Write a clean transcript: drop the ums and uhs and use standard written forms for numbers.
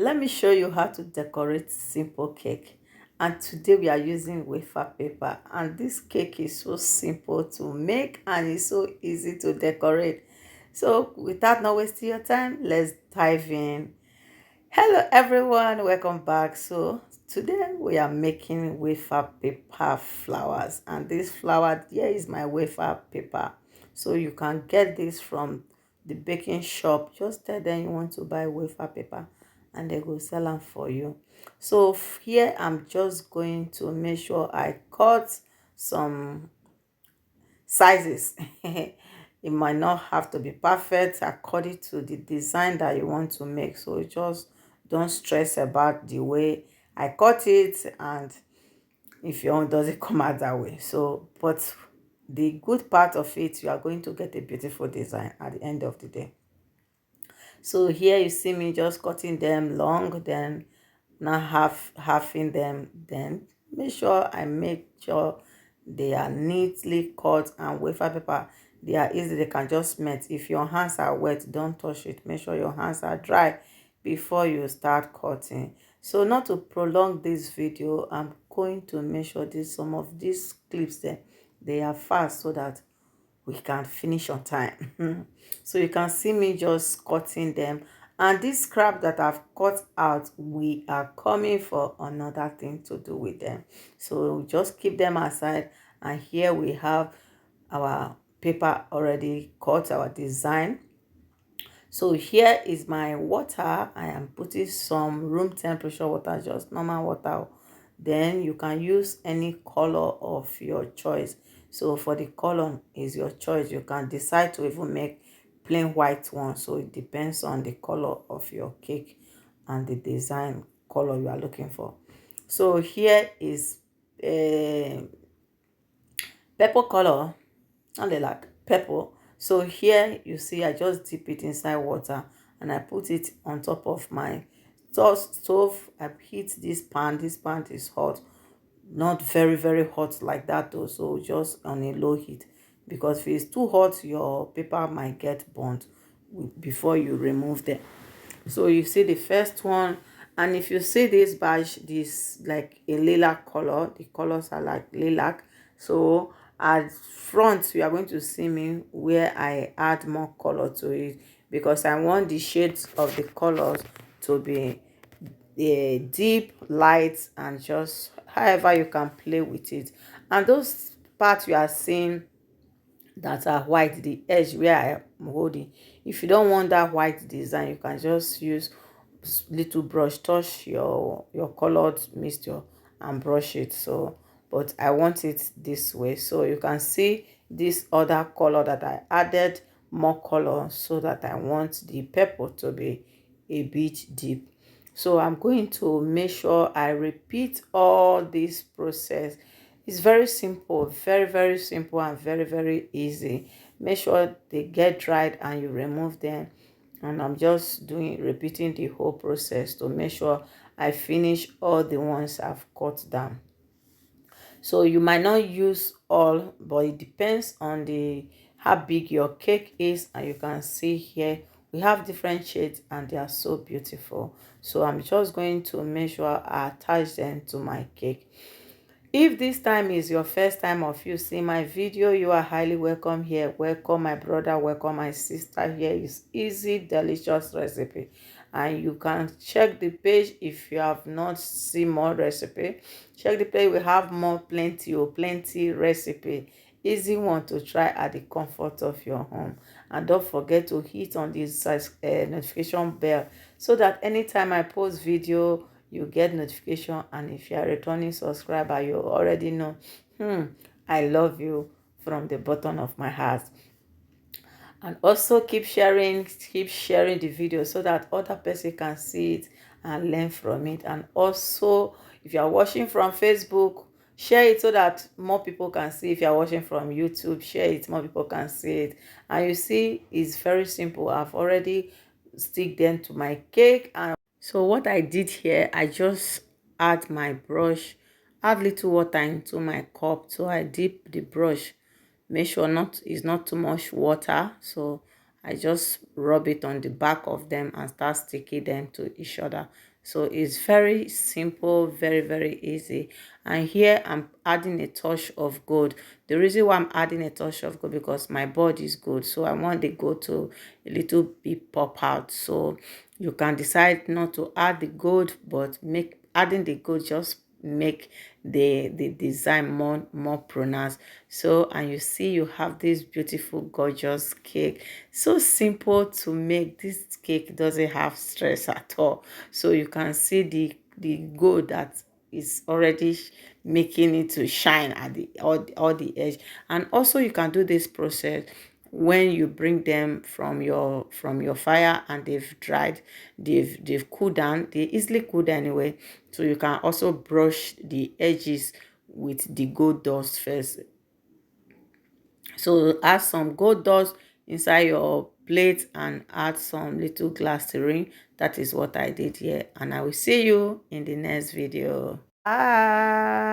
Let me show you how to decorate simple cake. And today we are using wafer paper, and this cake is so simple to make and it's so easy to decorate. So without not wasting your time, let's dive in. Hello everyone, welcome back. So today we are making wafer paper flowers, and this flower here is my wafer paper. So you can get this from the baking shop. Just tell them you want to buy wafer paper and they go sell them for you. So here I'm just going to make sure I cut some sizes. It might not have to be perfect according to the design that you want to make, so just don't stress about the way I cut it, and if your own doesn't come out that way. So but the good part of it, you are going to get a beautiful design at the end of the day. So here you see me just cutting them long, then now halving them, then make sure I make sure they are neatly cut. And wafer paper, they are easy, they can just melt. If your hands are wet, don't touch it. Make sure your hands are dry before you start cutting. So not to prolong this video, I'm going to make sure this some of these clips there, they are fast so that we can finish on time. So you can see me just cutting them, and this scrap that I've cut out, we are coming for another thing to do with them. So just keep them aside, and here we have our paper already cut, our design. So here is my water. I am putting some room temperature water, just normal water. Then you can use any color of your choice. So for the color is your choice. You can decide to even make plain white one. So it depends on the color of your cake and the design color you are looking for. So here is a purple color, not the like purple. So here you see I just dip it inside water and I put it on top of my stove. I heat this pan. This pan is hot, not very hot like that though, so just on a low heat, because if it's too hot your paper might get burnt before you remove them. So you see the first one, and if you see this badge, this like a lilac color, the colors are like lilac. So at front you are going to see me where I add more color to it, because I want the shades of the colors to be deep, light, and just however you can play with it. And those parts you are seeing that are white, the edge where I am holding, if you don't want that white design, you can just use little brush, touch your colored mixture and brush it. So but I want it this way, so you can see this other color that I added more color, so that I want the purple to be a bit deep. So I'm going to make sure I repeat all this process. It's very simple, very simple, and very easy. Make sure they get dried and you remove them. And I'm just repeating the whole process to make sure I finish all the ones I've cut down. So you might not use all, but it depends on the how big your cake is. And you can see here we have different shades and they are so beautiful. So I'm just going to make sure I attach them to my cake. If this time is your first time of you seeing my video, you are highly welcome here. Welcome my brother, welcome my sister. Here is easy, delicious recipe. And you can check the page if you have not seen more recipe. Check the page, we have more plenty recipe. Easy one to try at the comfort of your home. And don't forget to hit on this notification bell, so that anytime I post video, you get notification. And if you are a returning subscriber, you already know, I love you from the bottom of my heart. And also keep sharing the video, so that other person can see it and learn from it. And also if you are watching from Facebook, share it so that more people can see. If you are watching from YouTube, share it, more people can see it. And you see, it's very simple. I've already stick them to my cake. And so what I did here, I just add my brush, add little water into my cup. So I dip the brush, make sure not is not too much water. So I just rub it on the back of them and start sticking them to each other. So it's very simple, very, very easy. And here I'm adding a touch of gold. The reason why I'm adding a touch of gold, because my board is gold, so I want the gold to a little bit pop out. So you can decide not to add the gold, but make adding the gold just make the design more pronounced. So, and you see you have this beautiful gorgeous cake, so simple to make. This cake doesn't have stress at all. So you can see the gold that is already making it to shine at the all the edge. And also you can do this process when you bring them from your fire and they've dried, they've cooled down, they easily cool down anyway. So you can also brush the edges with the gold dust first. So add some gold dust inside your plate and add some little glycerin. That is what I did here, and I will see you in the next video. Bye.